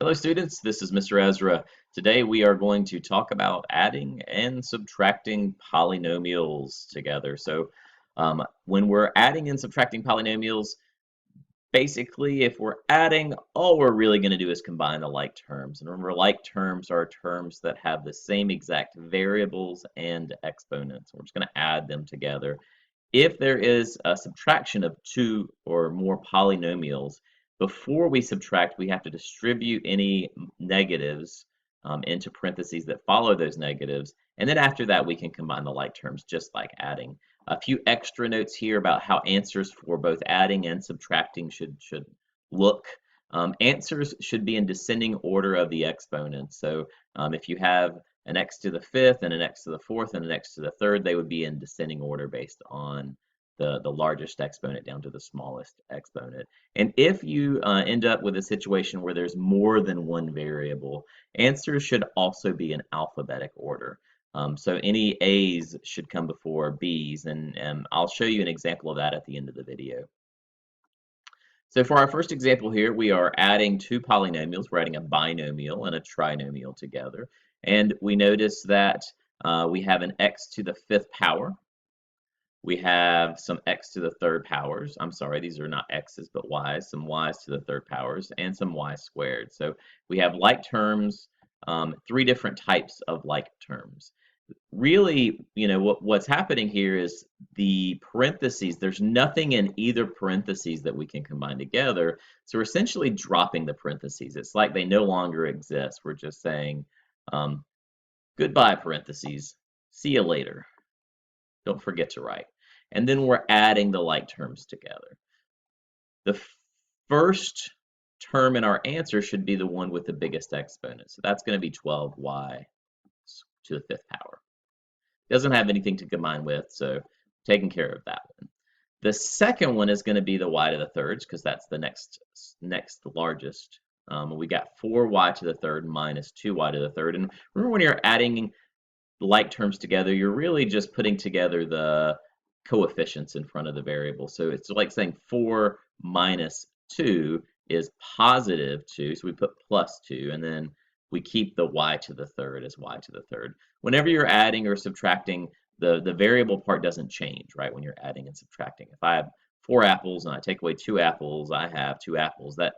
Hello students, this is Mr. Ezra. Today we are going to talk about adding and subtracting polynomials together. When we're adding and subtracting polynomials, basically if we're adding, all we're really going to do is combine the like terms. And remember, like terms are terms that have the same exact variables and exponents. We're just going to add them together. If there is a subtraction of two or more polynomials, before we subtract, we have to distribute any negatives into parentheses that follow those negatives. And then after that, we can combine the like terms just like adding. A few extra notes here about how answers for both adding and subtracting should look. Answers should be in descending order of the exponents. So if you have an x to the fifth and an x to the fourth and an x to the third, they would be in descending order based on the largest exponent down to the smallest exponent. And if you end up with a situation where there's more than one variable, answers should also be in alphabetic order. So any A's should come before B's, and I'll show you an example of that at the end of the video. So for our first example here, we are adding two polynomials. We're adding a binomial and a trinomial together. And we notice that we have an x to the fifth power. We have some x to the third powers. I'm sorry, these are not x's, but y's. Some y's to the third powers and some y squared. So we have like terms, three different types of like terms. Really, what's happening here is the parentheses, there's nothing in either parentheses that we can combine together. So we're essentially dropping the parentheses. It's like they no longer exist. We're just saying, goodbye parentheses, see you later. Don't forget to write. And then we're adding the like terms together. The first term in our answer should be the one with the biggest exponent. So that's going to be 12y to the fifth power. Doesn't have anything to combine with, so taking care of that one. The second one is going to be the y to the thirds, because that's the next largest. We got 4y to the third minus 2y to the third. And remember, when you're adding like terms together, you're really just putting together the coefficients in front of the variable. So it's like saying 4 minus 2 is positive 2, so we put plus 2, and then we keep the y to the third as y to the third. Whenever you're adding or subtracting, the variable part doesn't change, right, when you're adding and subtracting. If I have 4 apples and I take away 2 apples, I have 2 apples. That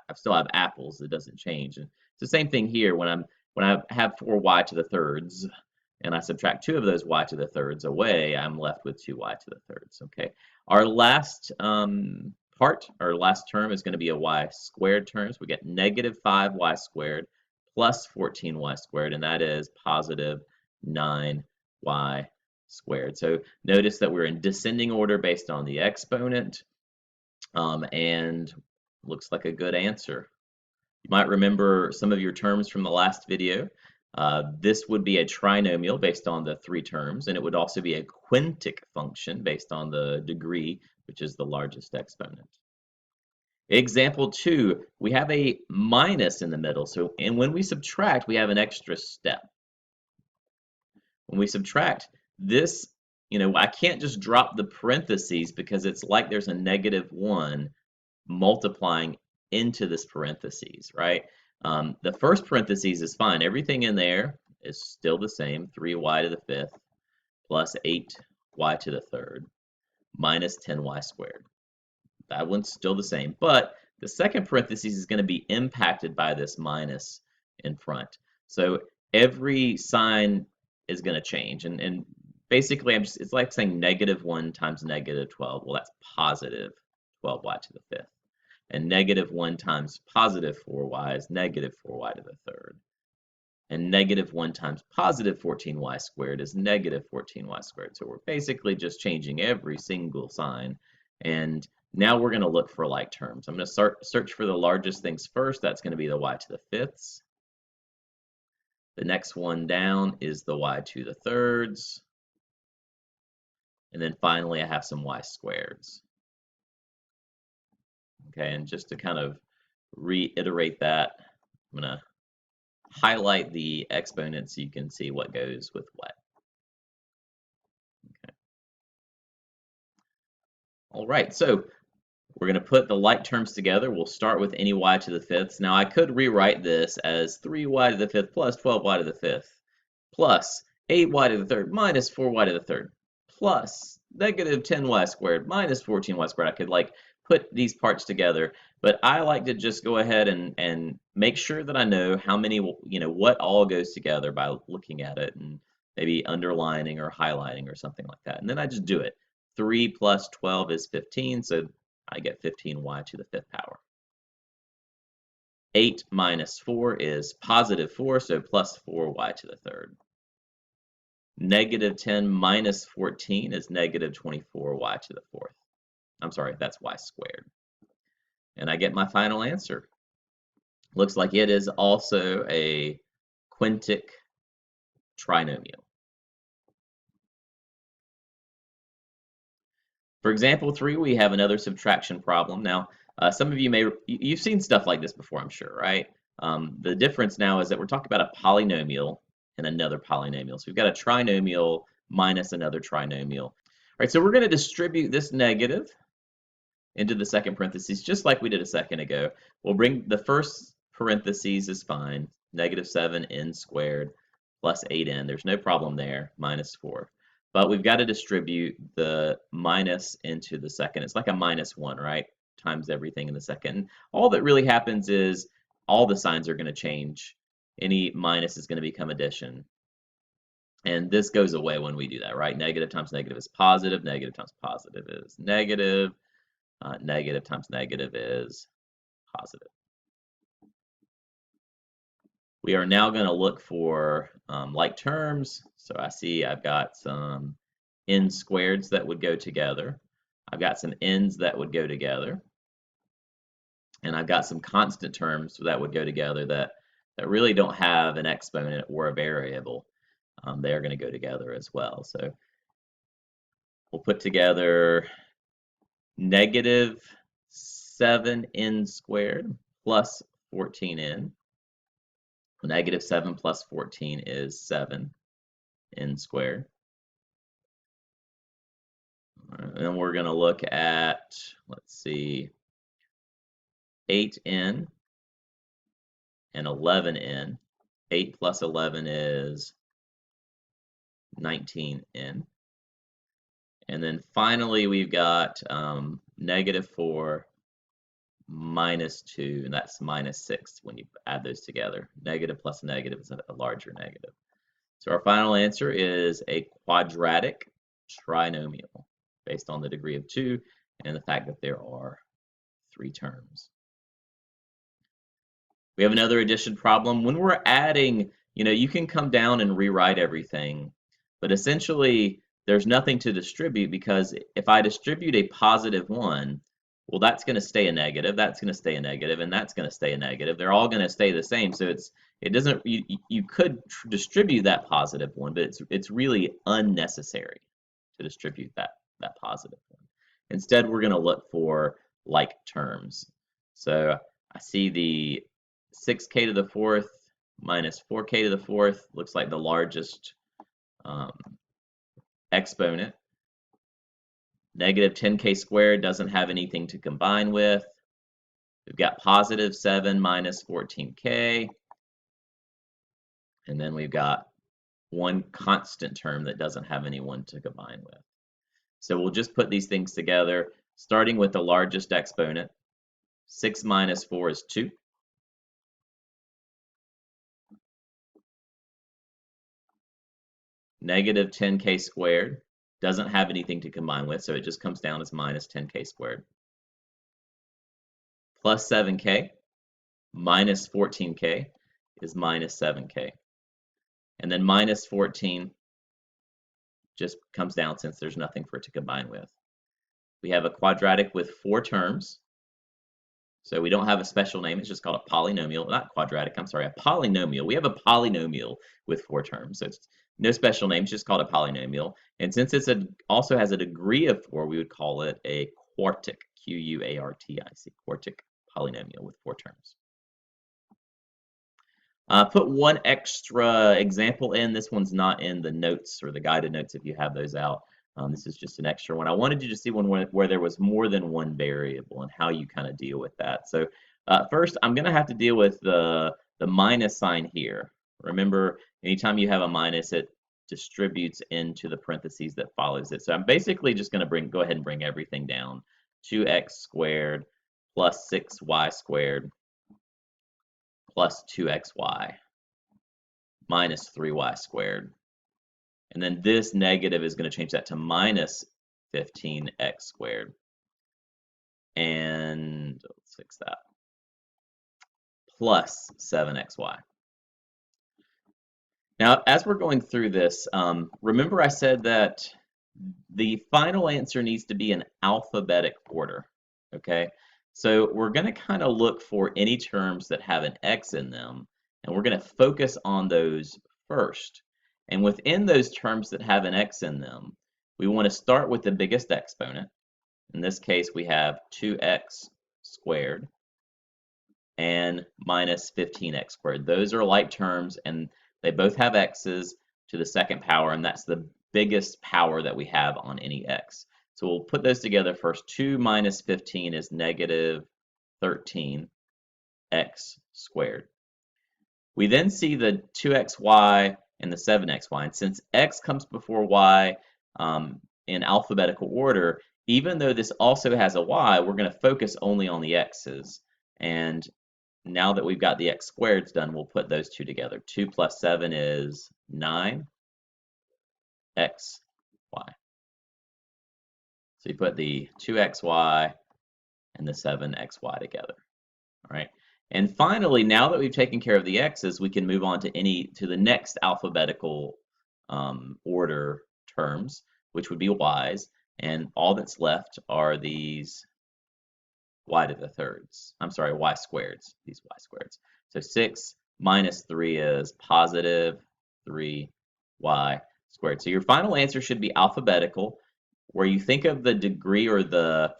I still have apples. It doesn't change. And it's the same thing here. When I have 4y to the thirds, and I subtract 2 of those y to the thirds away, I'm left with 2y to the thirds. Okay. Our last our last term is going to be a y squared term. So we get negative 5y squared plus 14y squared, and that is positive 9y squared. So notice that we're in descending order based on the exponent, and looks like a good answer. You might remember some of your terms from the last video. This would be a trinomial based on the 3 terms, and it would also be a quintic function based on the degree, which is the largest exponent. Example 2, we have a minus in the middle. And when we subtract, we have an extra step. When we subtract this, I can't just drop the parentheses because it's like there's a negative 1 multiplying into this parentheses, right? The first parentheses is fine. Everything in there is still the same, 3y to the fifth plus 8y to the third minus 10y squared. That one's still the same, but the second parentheses is going to be impacted by this minus in front. So every sign is going to change, and basically it's like saying negative 1 times negative 12. Well, that's positive 12y to the fifth. And negative 1 times positive 4y is negative 4y to the third. And negative 1 times positive 14y squared is negative 14y squared. So we're basically just changing every single sign. And now we're going to look for like terms. I'm going to search for the largest things first. That's going to be the y to the fifths. The next one down is the y to the thirds. And then finally, I have some y squareds. Okay, and just to kind of reiterate that, I'm going to highlight the exponents so you can see what goes with what. Okay. All right, so We're going to put the like terms together. We'll start with any y to the fifths. Now I could rewrite this as 3y to the fifth plus 12y to the fifth plus 8y to the third minus 4y to the third plus negative 10y squared minus 14y squared. I could like put these parts together, but I like to just go ahead and make sure that I know how many, what all goes together by looking at it and maybe underlining or highlighting or something like that. And then I just do it. 3 plus 12 is 15, so I get 15y to the fifth power. 8 minus 4 is positive 4, so plus 4y to the third. Negative 10 minus 14 is negative 24y to the fourth. I'm sorry, that's y squared. And I get my final answer. Looks like it is also a quintic trinomial. For example 3, we have another subtraction problem. Now, some of you've seen stuff like this before, I'm sure, right? The difference now is that we're talking about a polynomial and another polynomial. So we've got a trinomial minus another trinomial. All right, so we're going to distribute this negative into the second parentheses, just like we did a second ago. We'll bring the first parentheses is fine, negative 7n squared plus 8n. There's no problem there, minus 4. But we've got to distribute the minus into the second. It's like a minus 1, right? Times everything in the second. All that really happens is all the signs are going to change. Any minus is going to become addition. And this goes away when we do that, right? Negative times negative is positive. Negative times positive is negative. Negative times negative is positive. We are now going to look for like terms. So I see I've got some n squareds that would go together. I've got some n's that would go together. And I've got some constant terms that would go together that really don't have an exponent or a variable. They are going to go together as well. So we'll put together negative 7n squared plus 14n. Negative 7 plus 14 is 7n squared. And then we're going to look at, let's see, 8n and 11n. 8 plus 11 is 19n. And then finally, we've got negative 4 minus 2, and that's minus 6 when you add those together. Negative plus negative is a larger negative. So our final answer is a quadratic trinomial based on the degree of 2 and the fact that there are 3 terms. We have another addition problem. When we're adding, you can come down and rewrite everything, but essentially there's nothing to distribute because if I distribute a positive 1, well, that's going to stay a negative, that's going to stay a negative, and that's going to stay a negative. They're all going to stay the same. So you could distribute that positive 1, but it's really unnecessary to distribute that positive 1. Instead, we're going to look for like terms. So I see the 6k to the fourth minus 4k to the fourth looks like the largest exponent. Negative 10k squared doesn't have anything to combine with. We've got positive 7 minus 14k. And then we've got one constant term that doesn't have anyone to combine with. So we'll just put these things together, starting with the largest exponent. 6 minus 4 is 2. Negative 10k squared doesn't have anything to combine with, so it just comes down as minus 10k squared. Plus 7k minus 14k is minus 7k. And then minus 14 just comes down since there's nothing for it to combine with. We have a quadratic with 4 terms. So we don't have a special name, it's just called a polynomial, not quadratic, I'm sorry, a polynomial. We have a polynomial with 4 terms, so it's no special name, it's just called a polynomial. And since it's also has a degree of 4, we would call it a quartic, Q-U-A-R-T-I-C, quartic polynomial with 4 terms. Put one extra example in. This one's not in the notes or the guided notes if you have those out. This is just an extra one. I wanted you to see one where there was more than one variable and how you kind of deal with that. So first, I'm going to have to deal with the minus sign here. Remember, anytime you have a minus, it distributes into the parentheses that follows it. So I'm basically just going to go ahead and bring everything down. 2x squared plus 6y squared plus 2xy minus 3y squared. And then this negative is going to change that to minus 15x squared. And let's fix that. Plus 7xy. Now, as we're going through this, remember I said that the final answer needs to be in alphabetic order, okay? So we're going to kind of look for any terms that have an x in them, and we're going to focus on those first. And within those terms that have an x in them, we want to start with the biggest exponent. In this case, we have 2x squared and minus 15x squared. Those are like terms, and they both have x's to the second power, and that's the biggest power that we have on any x. So we'll put those together first. 2 minus 15 is negative 13x squared. We then see the 2xy and the 7xy, and since x comes before y in alphabetical order, even though this also has a y, we're going to focus only on the x's. And now that we've got the x squareds done, we'll put those two together. 2 plus 7 is 9xy. So you put the 2xy and the 7xy together. All right. And finally, now that we've taken care of the x's, we can move on to the next alphabetical order terms, which would be y's. And all that's left are these y to the thirds. I'm sorry, y squareds, these y squareds. So 6 minus 3 is positive 3y squared. So your final answer should be alphabetical, where you think of the degree or the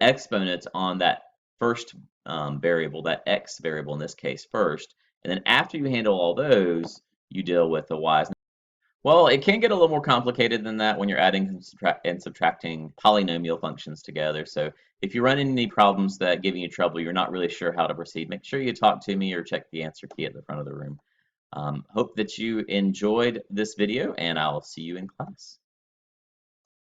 exponents on that first variable, that x variable in this case first, and then after you handle all those, you deal with the y's. Well, it can get a little more complicated than that when you're adding and subtracting polynomial functions together. So if you run into any problems that give you trouble, you're not really sure how to proceed, make sure you talk to me or check the answer key at the front of the room. Hope that you enjoyed this video, and I'll see you in class.